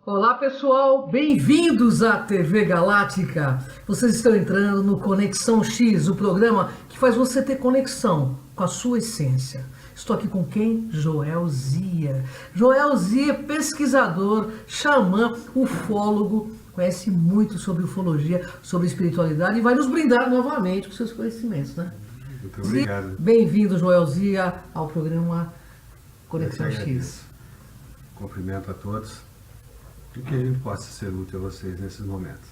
Olá pessoal, bem-vindos à TV Galáctica. Vocês estão entrando no Conexão X, o programa que faz você ter conexão com a sua essência. Estou aqui com quem? Joel Zia. Joel Zia, pesquisador, xamã, ufólogo, conhece muito sobre ufologia, sobre espiritualidade e vai nos brindar novamente com seus conhecimentos, né? Muito obrigado. Bem-vindo, Joel Zia, ao programa Conexão X. Cumprimento a todos e que a gente possa ser útil a vocês nesses momentos.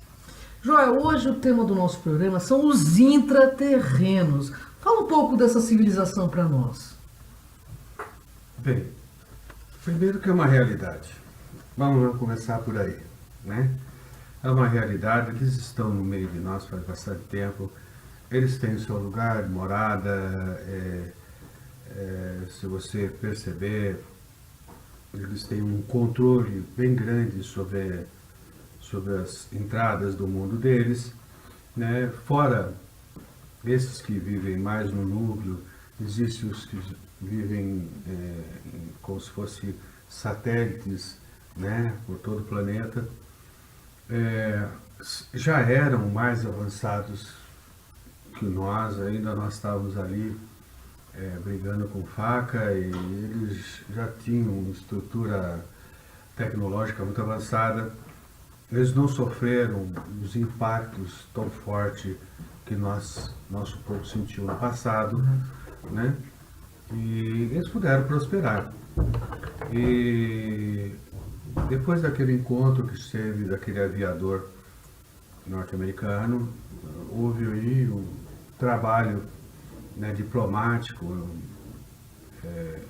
Joel, hoje o tema do nosso programa são os intraterrenos. Fala um pouco dessa civilização para nós. Bem, primeiro que é uma realidade. Vamos começar por aí, né? É uma realidade, eles estão no meio de nós faz bastante tempo, eles têm o seu lugar de morada, se você perceber, eles têm um controle bem grande sobre as entradas do mundo deles, né? Fora esses que vivem mais no núcleo, existem os que vivem como se fossem satélites, né? Por todo o planeta. Já eram mais avançados que nós, ainda nós estávamos ali brigando com faca, e eles já tinham uma estrutura tecnológica muito avançada. Eles não sofreram os impactos tão fortes que nosso povo sentiu no passado, né? E eles puderam prosperar. E depois daquele encontro que teve daquele aviador norte-americano, houve aí um trabalho, né, diplomático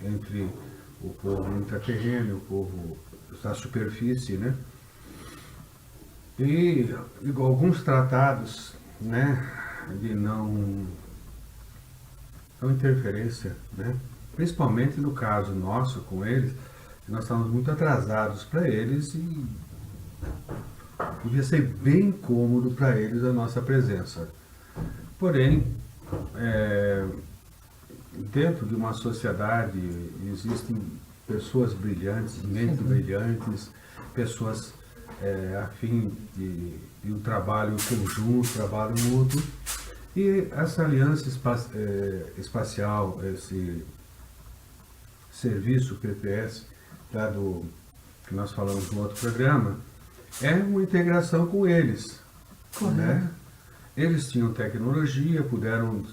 entre o povo intraterreno e o povo da superfície, né? E alguns tratados, né, de não interferência, né? Principalmente no caso nosso com eles, nós estávamos muito atrasados para eles e devia ser bem cômodo para eles a nossa presença. Porém, dentro de uma sociedade existem pessoas brilhantes, mentes brilhantes, pessoas a fim de um trabalho conjunto, trabalho mútuo, e essa aliança espacial, esse serviço PPS, que nós falamos no outro programa, é uma integração com eles, né? Eles tinham tecnologia, puderam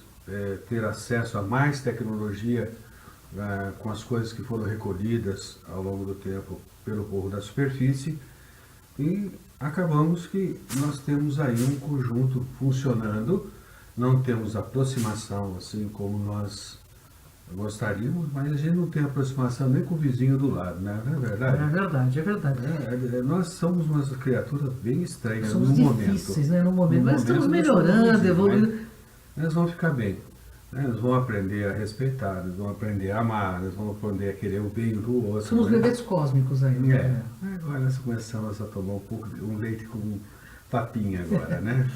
ter acesso a mais tecnologia com as coisas que foram recolhidas ao longo do tempo pelo povo da superfície, e acabamos que nós temos aí um conjunto funcionando. Não temos aproximação assim como nós gostaríamos, mas a gente não tem aproximação nem com o vizinho do lado, né? Não é verdade? É verdade, é verdade. Nós somos umas criaturas bem estranhas Somos no difíceis, momento. né? No momento, mas estamos nós melhorando, somos evoluindo. difíceis, mas nós vamos ficar bem, né? Nós vamos aprender a respeitar, nós vamos aprender a amar, nós vamos aprender a querer o bem do outro. Somos né? bebês cósmicos ainda. Agora nós começamos a tomar um leite com papinha agora, né?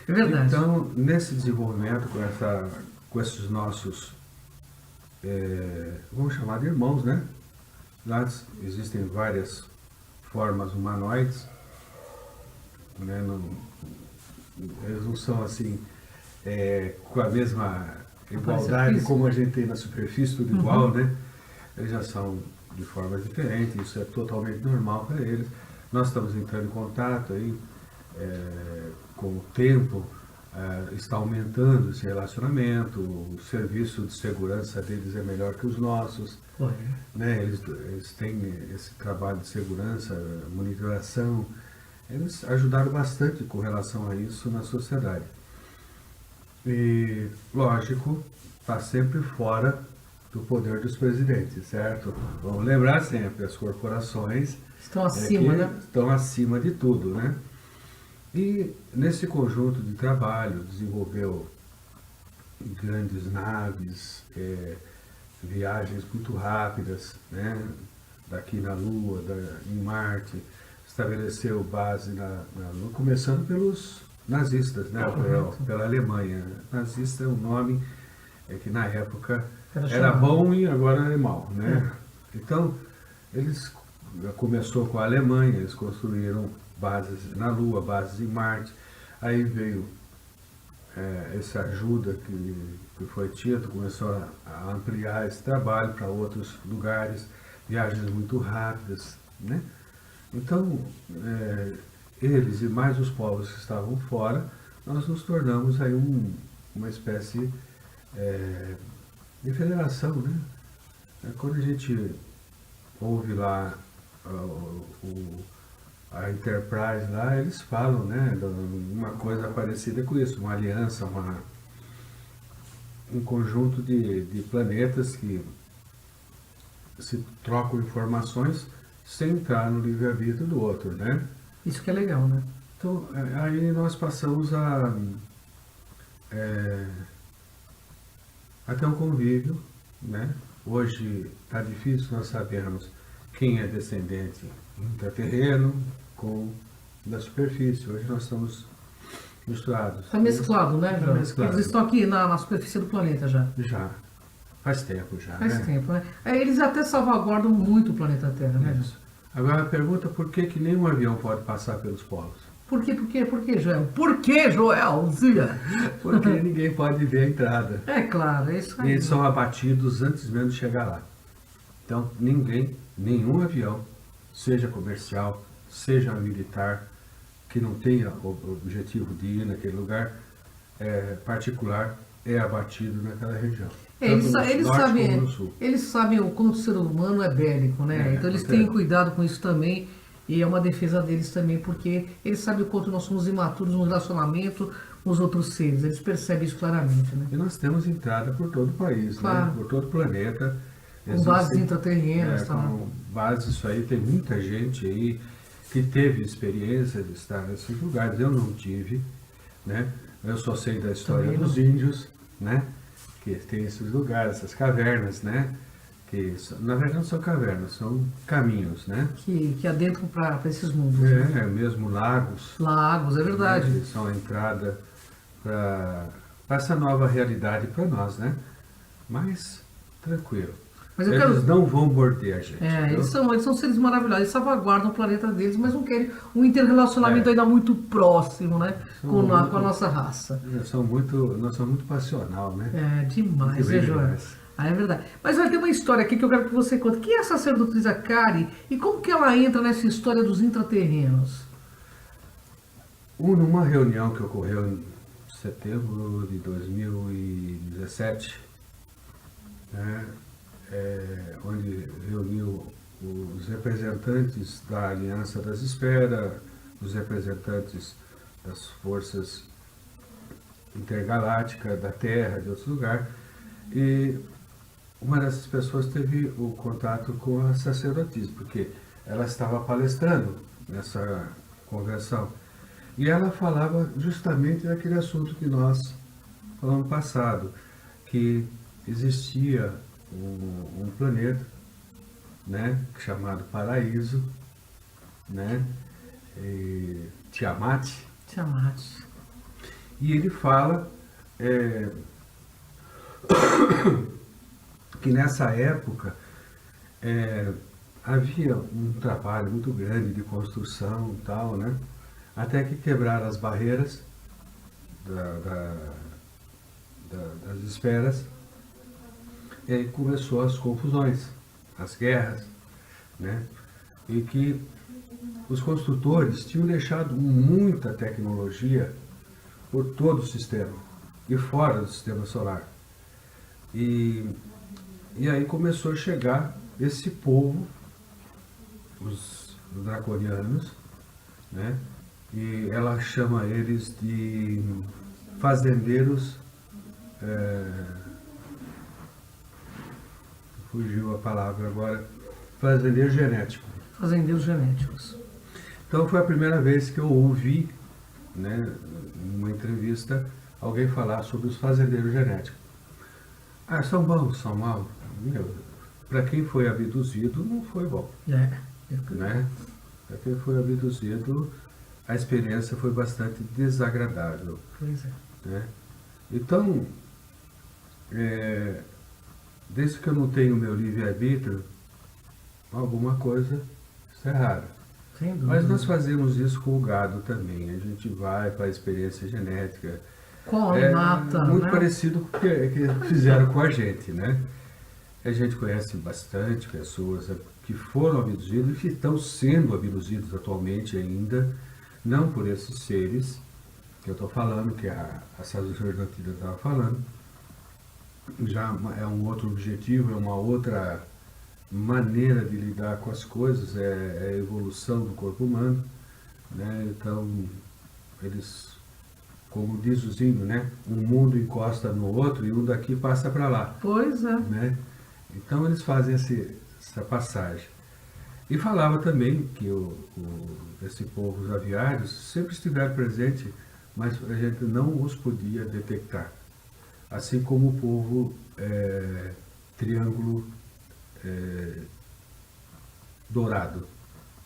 É verdade. Então, nesse desenvolvimento com esses nossos, vamos chamar de irmãos, né? Lá existem várias formas humanoides, né? Eles não são assim, com a mesma igualdade como a gente tem na superfície, tudo igual, né? Eles já são de formas diferentes, isso é totalmente normal para eles. Nós estamos entrando em contato aí, com o tempo, está aumentando esse relacionamento, o serviço de segurança deles é melhor que os nossos, né? Eles têm esse trabalho de segurança, monitoração, eles ajudaram bastante com relação a isso na sociedade. E, lógico, está sempre fora do poder dos presidentes, certo? Vamos lembrar sempre, as corporações Estão acima, né? Estão acima de tudo, né? E nesse conjunto de trabalho desenvolveu grandes naves, viagens muito rápidas, né? Daqui na Lua, em Marte, estabeleceu base na Lua, começando pelos nazistas, né? Pela Alemanha. Nazista é um nome que na época era bom e agora é mau, né? Então, eles começou com a Alemanha, eles construíram bases na Lua, bases em Marte, aí veio essa ajuda que foi tido, começou a ampliar esse trabalho para outros lugares, viagens muito rápidas, né? Então, eles e mais os povos que estavam fora, nós nos tornamos aí uma espécie de federação, né? Quando a gente ouve lá a Enterprise lá, eles falam, né, de uma coisa parecida com isso, uma aliança, um conjunto de planetas que se trocam informações sem entrar no livre-arbítrio do outro, né? Isso que é legal, né? Então, aí nós passamos até um convívio, né? Hoje está difícil nós sabermos quem é descendente intraterreno com da superfície. Hoje nós estamos misturados. Está mesclado, né, Tá João? mesclado. Eles estão aqui na superfície do planeta já. Já. Faz tempo já, Faz né? tempo, né? Eles até salvaguardam muito o planeta Terra, né, João? Isso. Agora a pergunta, por que nenhum avião pode passar pelos polos? Por que, Joel? Por que, Joel? Zia? Porque ninguém pode ver a entrada. É claro, é isso E aí. eles são abatidos antes mesmo de chegar lá. Então, nenhum avião, seja comercial, seja militar, que não tenha o objetivo de ir naquele lugar particular, é abatido naquela região. Eles, Tanto no eles norte sabem, como no sul. eles sabem o quanto o ser humano é bélico, né? Então eles têm cuidado com isso também. E é uma defesa deles também, porque eles sabem o quanto nós somos imaturos no relacionamento com os outros seres. Eles percebem isso claramente, né? E nós temos entrada por todo o país, Claro. né? Por todo o planeta. Com bases intraterrenas, tá? Com bases, isso aí, tem muita gente aí que teve experiência de estar nesses lugares. Eu não tive, né? Eu só sei da história Também dos não. índios, né? Que tem esses lugares, essas cavernas, né? Que na verdade não são cavernas, são caminhos, né? Que adentram para esses mundos. Né? Mesmo lagos. Lagos, é verdade. Né? Que são a entrada para essa nova realidade para nós, né? Mas, tranquilo. Mas eu Eles quero... não vão morder a gente. Viu? eles são seres maravilhosos, eles salvaguardam o planeta deles, mas não querem um interrelacionamento ainda muito próximo, né? Com a nossa raça. Nós somos muito passional, né? É demais, Muito né, bem João? demais. É verdade. Mas vai ter uma história aqui que eu quero que você conte. Quem é a sacerdotisa Kari e como que ela entra nessa história dos intraterrenos? Numa reunião que ocorreu em setembro de 2017, né, onde reuniu os representantes da Aliança das Esferas, os representantes das forças intergalácticas da Terra, de outros lugares, e uma dessas pessoas teve o contato com a sacerdotisa, porque ela estava palestrando nessa convenção. E ela falava justamente daquele assunto que nós falamos no passado, que existia um planeta, né, chamado Paraíso, né, Tiamat. Tiamat. E ele fala que nessa época havia um trabalho muito grande de construção e tal, né? Até que quebraram as barreiras das esferas e aí começou as confusões, as guerras, né? E que os construtores tinham deixado muita tecnologia por todo o sistema e fora do sistema solar. E aí começou a chegar esse povo, os draconianos, né? E ela chama eles de fazendeiros, fugiu a palavra agora, fazendeiro genético. Fazendeiros genéticos. Então foi a primeira vez que eu ouvi, né, numa entrevista, alguém falar sobre os fazendeiros genéticos. Ah, são bons, são maus. Para quem foi abduzido, não foi bom. Né? Para quem foi abduzido, a experiência foi bastante desagradável. Pois é. Né? Então, desde que eu não tenho meu livre-arbítrio, alguma coisa Isso é raro. Sem dúvida. Mas nós fazemos isso com o gado também. A gente vai para a experiência genética. Colata, Muito né? parecido com o que fizeram com a gente, né? A gente conhece bastante pessoas que foram abduzidas e que estão sendo abduzidos atualmente ainda, não por esses seres que eu estou falando, que a sacerdotisa estava falando. Já é um outro objetivo, é uma outra maneira de lidar com as coisas, é a evolução do corpo humano, né? Então, eles, como diz o Zinho, né? Um mundo encosta no outro e um daqui passa para lá. Pois é. Né? Então eles fazem essa passagem. E falava também que esse povo, os aviários, sempre estiveram presentes, mas a gente não os podia detectar. Assim como o povo triângulo dourado.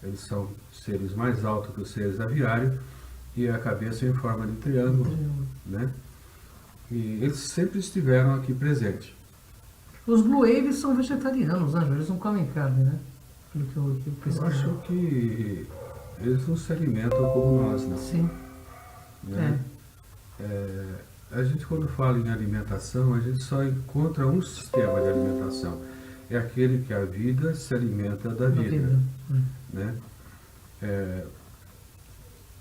Eles são seres mais altos que os seres aviários e a cabeça em forma de triângulo. Né? E eles sempre estiveram aqui presentes. Os Blue Waves são vegetarianos, né? Eles não comem carne, né? Pelo que eu Eu pesquisei. acho que eles não se alimentam como nós, não. Sim. Né? A gente, quando fala em alimentação, a gente só encontra um sistema de alimentação. É aquele que a vida se alimenta da vida. Né?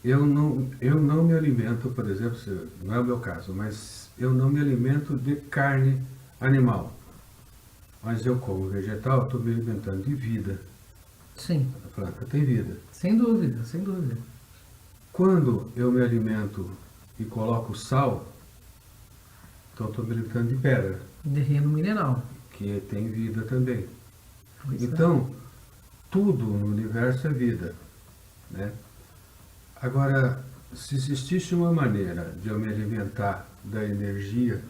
Eu não me alimento, por exemplo, não é o meu caso, mas eu não me alimento de carne animal. Mas eu como vegetal, estou me alimentando de vida. Sim. A planta tem vida. Sem dúvida, sem dúvida. Quando eu me alimento e coloco sal, então estou me alimentando de pedra, De reino mineral. que tem vida também. Pois é. Então, tudo no universo é vida. Né? Agora, se existisse uma maneira de eu me alimentar da energia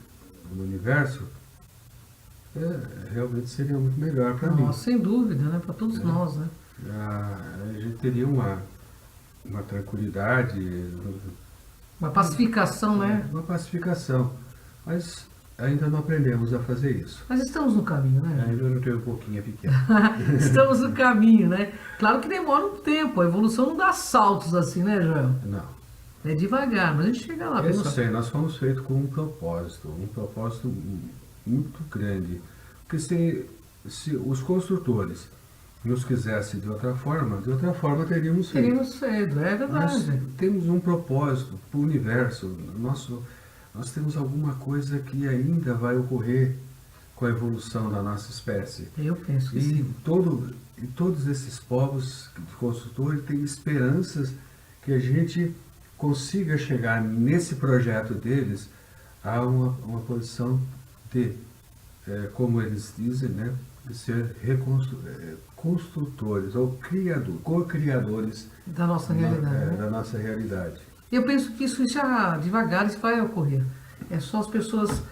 do universo, realmente seria muito melhor para mim. Sem dúvida, né? Para todos nós, né? A gente teria uma tranquilidade, Uma pacificação, né? uma pacificação. Mas ainda não aprendemos a fazer isso. Mas estamos no caminho, né? Ainda não tenho um pouquinho pequeno. Estamos no caminho, né? Claro que demora um tempo, a evolução não dá saltos assim, né, Joel? Não. É devagar, mas a gente chega lá, Eu não pessoal. sei, nós fomos feitos com um propósito muito grande. Porque se os construtores nos quisessem de outra forma teríamos feito. Teríamos cedo, é Nós verdade. temos um propósito para o universo. Nós temos alguma coisa que ainda vai ocorrer com a evolução da nossa espécie. Eu penso que E sim. todos esses povos construtores têm esperanças que a gente consiga chegar nesse projeto deles a uma posição de, como eles dizem, né, de ser construtores ou co-criadores Da nossa realidade, né? da nossa realidade. Eu penso que isso já devagar isso vai ocorrer. É só as pessoas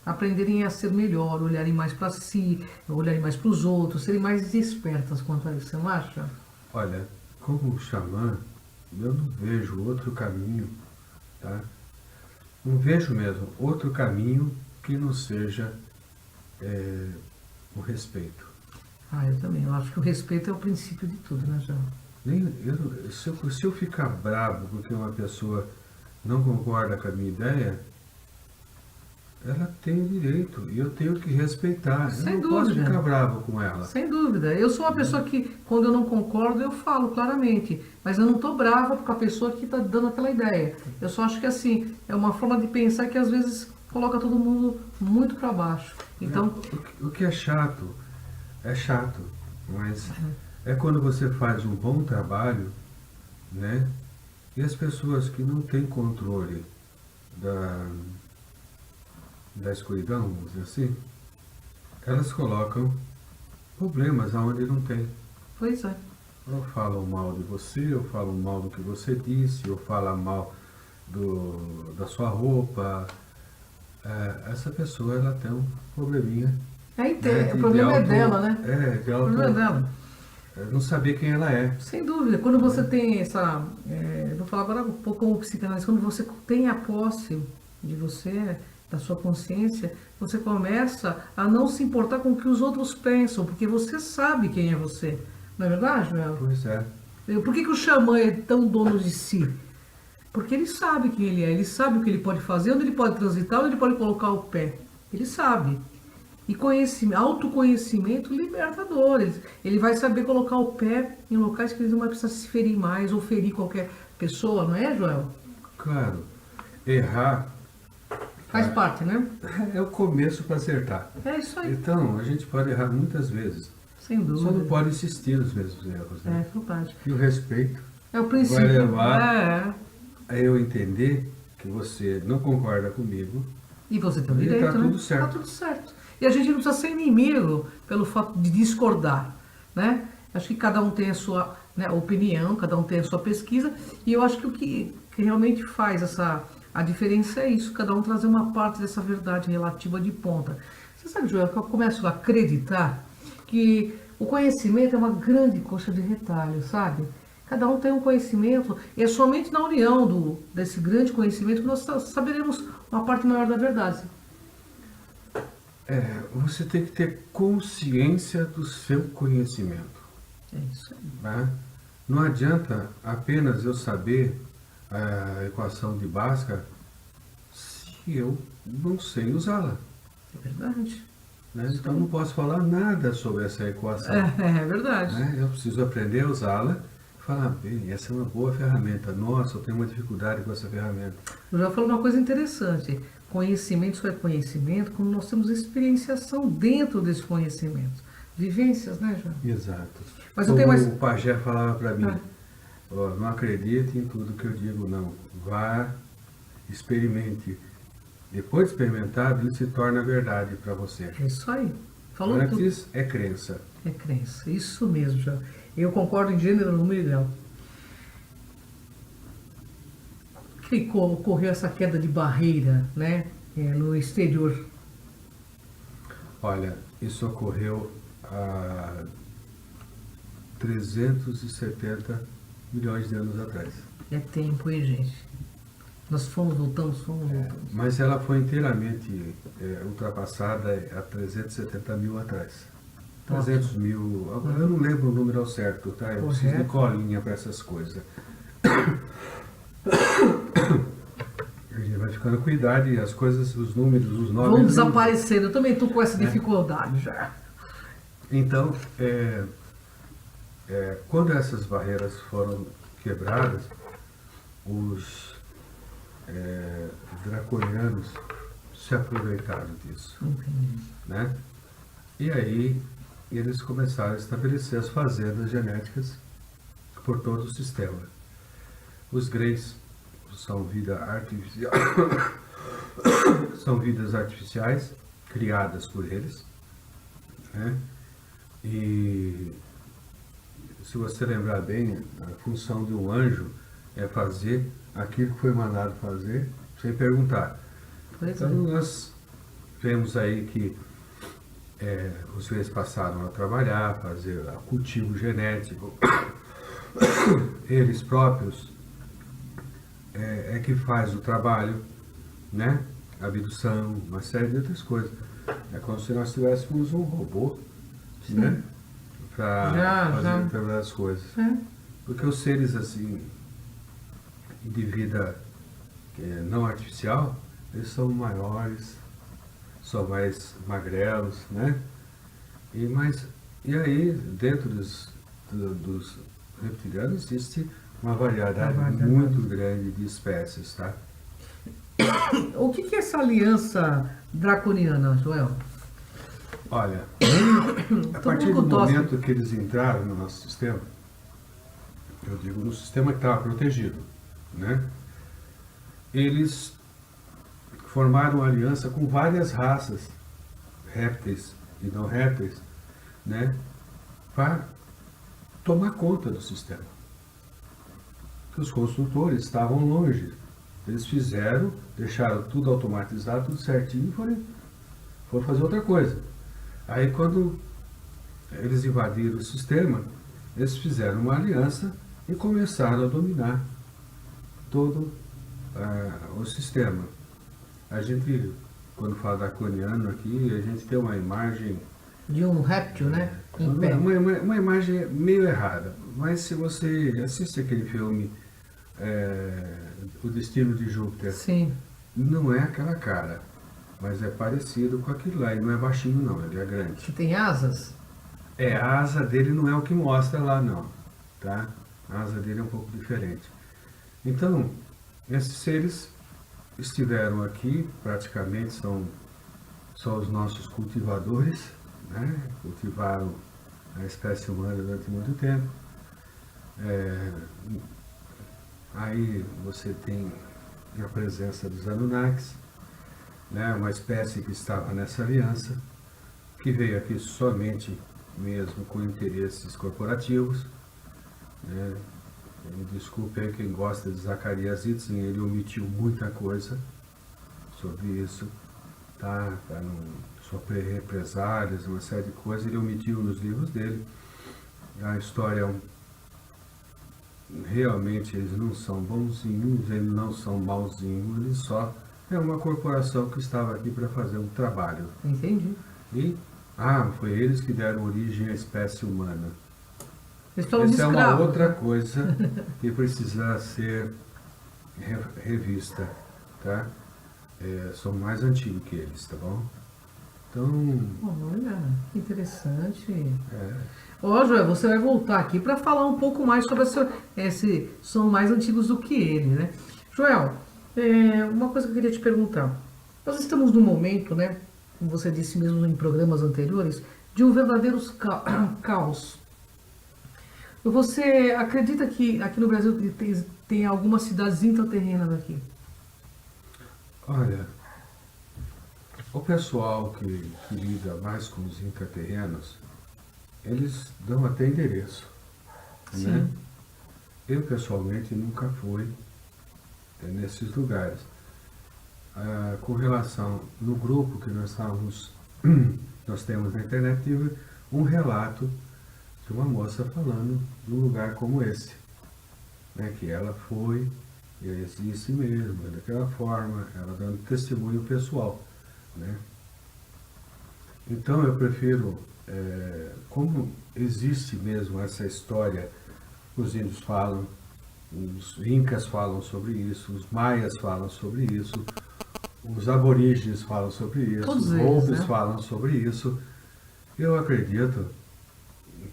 aprenderem a ser melhor, olharem mais para si, olharem mais para os outros, serem mais espertas quanto a isso, você não acha? Olha, como xamã, eu não vejo outro caminho, tá? Não vejo mesmo outro caminho que não seja o respeito. Eu também. Eu acho que o respeito é o princípio de tudo, né, João? Se eu ficar bravo porque uma pessoa não concorda com a minha ideia, ela tem o direito e eu tenho que respeitar. Sem eu não posso dúvida. ficar bravo com ela. Sem dúvida. Eu sou uma pessoa que, quando eu não concordo, eu falo claramente. Mas eu não estou brava com a pessoa que está dando aquela ideia. Eu só acho que, assim, é uma forma de pensar que, às vezes, coloca todo mundo muito para baixo. Então, O que é chato, mas é quando você faz um bom trabalho, né? E as pessoas que não têm controle da escuridão, vamos dizer assim, elas colocam problemas aonde não tem. pois é. Ou falam mal de você, ou falam mal do que você disse, ou falam mal da sua roupa. Essa pessoa, ela tem um probleminha. O problema é dela, né? De O problema é dela. não saber quem ela é. Sem dúvida. Quando você tem essa... vou falar agora um pouco como psicanalista. Quando você tem a posse de você, da sua consciência, você começa a não se importar com o que os outros pensam, porque você sabe quem é você. Não é verdade, Joel? Pois é. Por que o xamã é tão dono de si? Porque ele sabe quem ele é, ele sabe o que ele pode fazer, onde ele pode transitar, onde ele pode colocar o pé. Ele sabe. E autoconhecimento libertador. Ele vai saber colocar o pé em locais que ele não vai precisar se ferir mais ou ferir qualquer pessoa, não é, Joel? Claro, errar Faz parte, né? é o começo para acertar. É isso aí, Então, a gente pode errar muitas vezes. sem dúvida. Só não pode insistir nos mesmos erros, né? É fantástico. E o respeito É o princípio. vai levar É. a eu entender que você não concorda comigo. E você tem o E direito, tá né? tudo certo. Tá tudo certo. E a gente não precisa ser inimigo pelo fato de discordar, né? Acho que cada um tem a sua, né, opinião, cada um tem a sua pesquisa, e eu acho que o que realmente faz a diferença é isso, cada um trazer uma parte dessa verdade relativa de ponta. Você sabe, Joel, que eu começo a acreditar que o conhecimento é uma grande coxa de retalho, sabe? Cada um tem um conhecimento, e é somente na união desse grande conhecimento que nós saberemos uma parte maior da verdade. Você tem que ter consciência do seu conhecimento. É isso aí. Né? Não adianta apenas eu saber a equação de Bhaskara se eu não sei usá-la. É verdade. Né? Então não posso falar nada sobre essa equação. É verdade. Né? Eu preciso aprender a usá-la e falar, bem, essa é uma boa ferramenta. Nossa, eu tenho uma dificuldade com essa ferramenta. Eu já falei uma coisa interessante. Conhecimento só é conhecimento quando nós temos experienciação dentro desse conhecimento. Vivências, né, João? Exato. Mas eu Como tenho mais. o pajé falava para mim, Ah. ó, não acredite em tudo que eu digo, não. Vá, experimente. Depois de experimentado, ele se torna verdade para você. É isso aí. Falou tudo. Antes é crença. É crença. Isso mesmo, João. Eu concordo em gênero, número e grau. Que ocorreu essa queda de barreira, né, no exterior? Olha, isso ocorreu há 370 milhões de anos atrás. É tempo, hein, gente? Nós fomos, voltamos. Mas ela foi inteiramente ultrapassada há 370 mil atrás. 300 mil, eu não lembro o número ao certo, tá? Eu preciso de colinha para essas coisas. A gente vai ficando com idade e as coisas, os números, os nomes... Vão desaparecendo. Eu também estou com essa dificuldade já. Então, quando essas barreiras foram quebradas, os draconianos se aproveitaram disso. Entendi. Né? E aí eles começaram a estabelecer as fazendas genéticas por todo o sistema. Os Greys são vida artificial, são vidas artificiais criadas por eles, né? E se você lembrar bem, a função de um anjo é fazer aquilo que foi mandado fazer sem perguntar. Então nós vemos aí que os Greys passaram a trabalhar, fazer cultivo genético, eles próprios é que faz o trabalho, né? Abdução, uma série de outras coisas. É como se nós tivéssemos um robô, né? Para fazer determinadas coisas. Porque os seres assim, de vida não artificial, eles são maiores, são mais magrelos, né? E aí, dentro dos reptilianos, existe uma variedade muito grande de espécies, tá? O que é essa aliança draconiana, Joel? Olha, a partir do momento que eles entraram no nosso sistema, eu digo no sistema que estava protegido, né? Eles formaram uma aliança com várias raças, répteis e não répteis, né? Para tomar conta do sistema. Que os construtores estavam longe. Eles fizeram, deixaram tudo automatizado, tudo certinho e foram fazer outra coisa. Aí quando eles invadiram o sistema, eles fizeram uma aliança e começaram a dominar todo o sistema. A gente, quando fala draconiano aqui, a gente tem uma imagem De um réptil, né? Em pé. Uma imagem meio errada, mas se você assiste aquele filme O Destino de Júpiter, Sim. não é aquela cara, mas é parecido com aquilo lá, e não é baixinho não, ele é grande. Que tem asas? A asa dele não é o que mostra lá não, tá? A asa dele é um pouco diferente. Então, esses seres estiveram aqui, praticamente são os nossos cultivadores, né? Cultivaram a espécie humana durante muito tempo. Aí você tem a presença dos Anunnakis, né? Uma espécie que estava nessa aliança, que veio aqui somente mesmo com interesses corporativos, né? Me desculpe aí quem gosta de Zacarias Itzen, ele omitiu muita coisa sobre isso, tá? Para não sofrer represálias, uma série de coisas, ele omitiu nos livros dele. A história, realmente, eles não são bonzinhos, eles não são malzinhos, eles só é uma corporação que estava aqui para fazer um trabalho. Entendi. E, foi eles que deram origem à espécie humana. Eles falam de Essa é uma escravos. outra coisa que precisa ser revista, tá? São mais antigos que eles, tá bom? Então, Olha, que interessante. Ó, Joel, você vai voltar aqui para falar um pouco mais sobre esse. São mais antigos do que ele, né? Joel, uma coisa que eu queria te perguntar. Nós estamos num momento, né? Como você disse mesmo em programas anteriores, de um verdadeiro caos. Você acredita que aqui no Brasil tem algumas cidades intraterrenas aqui? olha, o pessoal que lida mais com os intraterrenos, eles dão até endereço, né? Sim. Eu, pessoalmente, nunca fui nesses lugares. Com relação no grupo que nós temos na internet, tive um relato de uma moça falando de um lugar como esse, né? Que ela foi, e existe mesmo, daquela forma, ela dando testemunho pessoal, né? Então eu prefiro, como existe mesmo essa história, os índios falam, os incas falam sobre isso, os maias falam sobre isso, os aborígenes falam sobre isso, Todos os eles, Hopis né? falam sobre isso. Eu acredito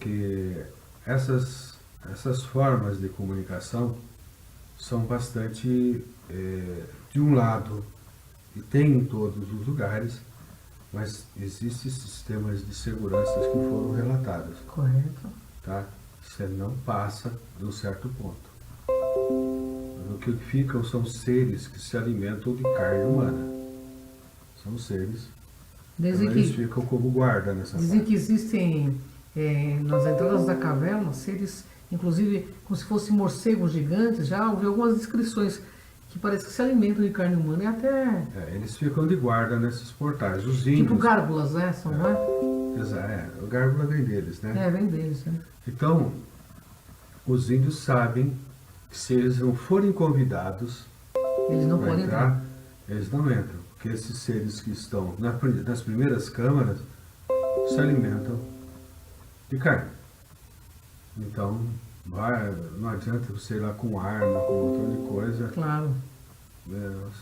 que essas formas de comunicação são bastante, de um lado, e tem em todos os lugares, mas existem sistemas de segurança que foram relatados, Correto. tá? Você não passa de um certo ponto. O que ficam são seres que se alimentam de carne humana. São seres. Dizem Então, eles que, ficam como guarda nessa dizem parte. que existem nas entradas da caverna seres, inclusive como se fossem morcegos gigantes. Já ouvi algumas descrições que parece que se alimentam de carne humana e até Eles ficam de guarda nesses portais. Os tipo índios. gárgulas, né? São, não é? O gárgula vem deles, né? Vem deles, né? Então, os índios sabem que se eles não forem convidados Eles não para podem entrar, eles não entram. Porque esses seres que estão nas primeiras câmaras se alimentam de carne. Então, não adianta você ir lá com arma, com um montão de coisa. Claro,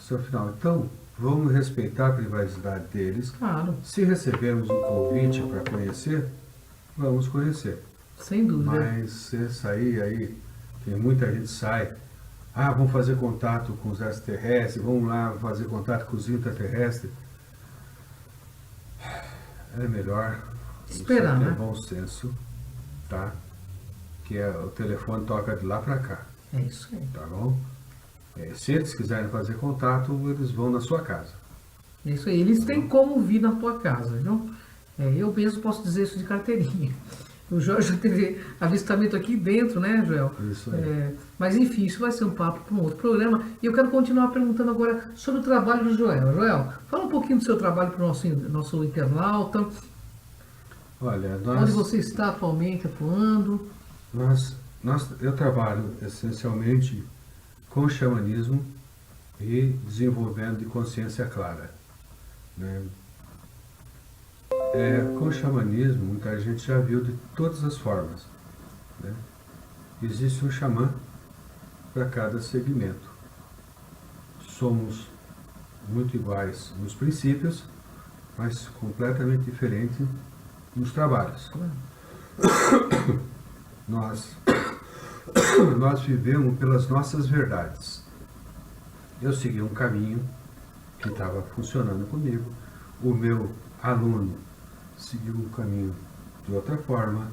Seu final. Então, vamos respeitar a privacidade deles. claro, Se recebermos um convite para conhecer, vamos conhecer. sem dúvida. Mas se sair aí, que muita gente sai, vamos fazer contato com os extraterrestres, vamos lá fazer contato com os intraterrestres. É melhor Esperar, você ter né? bom senso, tá? Que o telefone toca de lá para cá, É isso aí. tá bom? Se eles quiserem fazer contato, eles vão na sua casa. É isso aí. Eles têm como vir na tua casa, viu? Eu mesmo posso dizer isso de carteirinha. O Jorge teve avistamento aqui dentro, né, Joel? Isso aí. Mas enfim, isso vai ser um papo para um outro programa. E eu quero continuar perguntando agora sobre o trabalho do Joel. Joel, fala um pouquinho do seu trabalho para o nosso internauta. Olha, Onde você está atualmente atuando? eu trabalho essencialmente com xamanismo e desenvolvendo de consciência clara, né? Com o xamanismo, muita gente já viu de todas as formas, né? Existe um xamã para cada segmento. Somos muito iguais nos princípios, mas completamente diferentes nos trabalhos. Nós vivemos pelas nossas verdades. Eu segui um caminho que estava funcionando comigo, o meu aluno seguiu um caminho de outra forma,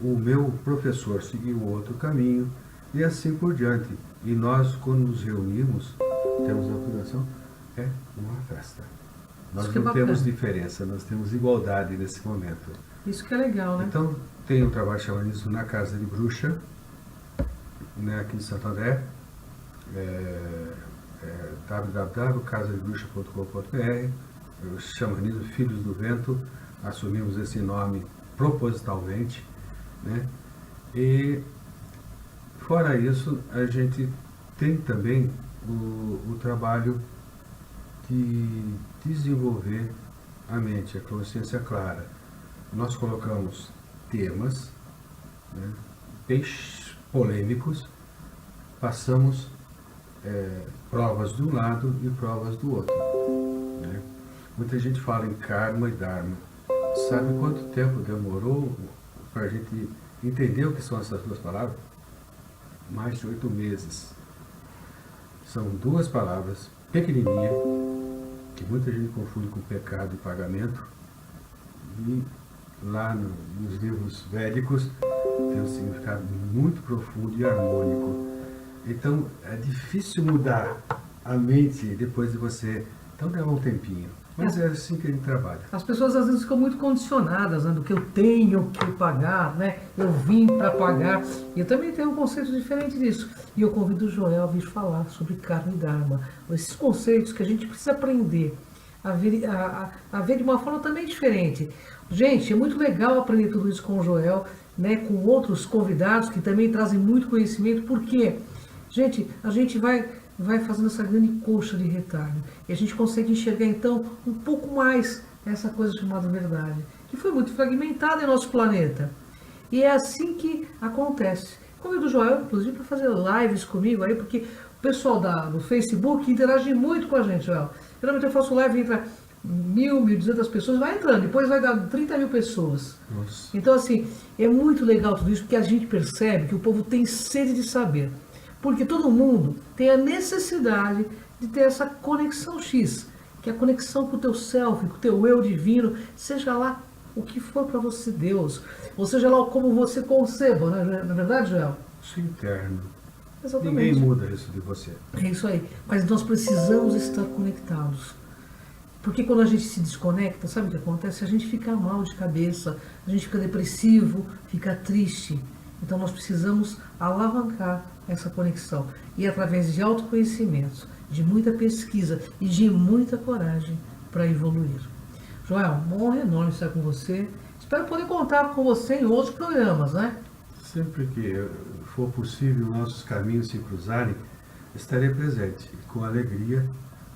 o meu professor seguiu outro caminho, e assim por diante. E nós, quando nos reunimos, temos a obrigação, é uma festa. Nós não temos diferença, nós temos igualdade nesse momento. Isso que é legal, né? Então, tem um trabalho de xamanismo na Casa de Bruxa, né, aqui em Santo André, www.casadebruxa.com.br. O xamanismo Filhos do Vento, assumimos esse nome propositalmente, né? E fora isso, a gente tem também o trabalho de desenvolver a mente, a consciência clara. Nós colocamos temas, né, bem polêmicos, passamos provas de um lado e provas do outro, né? Muita gente fala em karma e dharma. Sabe quanto tempo demorou para a gente entender o que são essas duas palavras? Mais de 8 meses. São duas palavras pequenininhas, que muita gente confunde com pecado e pagamento, e lá nos livros védicos tem um significado muito profundo e harmônico. Então é difícil mudar a mente depois de você, então leva um tempinho, mas é assim que a gente trabalha. As pessoas às vezes ficam muito condicionadas, né, do que eu tenho que pagar, né? Eu vim para pagar. E eu também tenho um conceito diferente disso. E eu convido o Joel a vir falar sobre karma e dharma. Esses conceitos que a gente precisa aprender a ver de uma forma também diferente. Gente, é muito legal aprender tudo isso com o Joel, né, com outros convidados que também trazem muito conhecimento, porque, gente, a gente vai fazendo essa grande coxa de retalho. E a gente consegue enxergar, então, um pouco mais essa coisa chamada verdade, que foi muito fragmentada em nosso planeta. E é assim que acontece. Convido o Joel, inclusive, para fazer lives comigo aí, porque o pessoal do Facebook interage muito com a gente, Joel. Geralmente eu faço live, entra 1.000, 1.200 pessoas, vai entrando, depois vai dar 30 mil pessoas. Nossa. Então, assim, é muito legal tudo isso, porque a gente percebe que o povo tem sede de saber. Porque todo mundo tem a necessidade de ter essa conexão X, que é a conexão com o teu self, com o teu eu divino, seja lá o que for para você Deus, ou seja lá como você conceba, né? Não é verdade, Joel? Isso interno. Exatamente. Ninguém muda isso de você. É isso aí. Mas nós precisamos estar conectados. Porque quando a gente se desconecta, sabe o que acontece? A gente fica mal de cabeça, a gente fica depressivo, fica triste. Então nós precisamos alavancar essa conexão. E através de autoconhecimento, de muita pesquisa e de muita coragem para evoluir. Joel, uma honra enorme estar com você. Espero poder contar com você em outros programas, né? Sempre que for possível nossos caminhos se cruzarem, estarei presente, com alegria,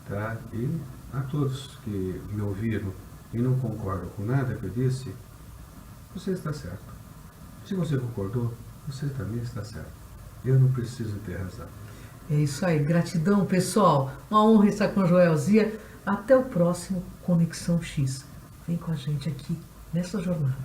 tá? E a todos que me ouviram e não concordam com nada que eu disse, você está certo. Se você concordou, você também está certo. Eu não preciso ter razão. É isso aí. Gratidão, pessoal. Uma honra estar com a Joelzia. Até o próximo Conexão X. Vem com a gente aqui nessa jornada.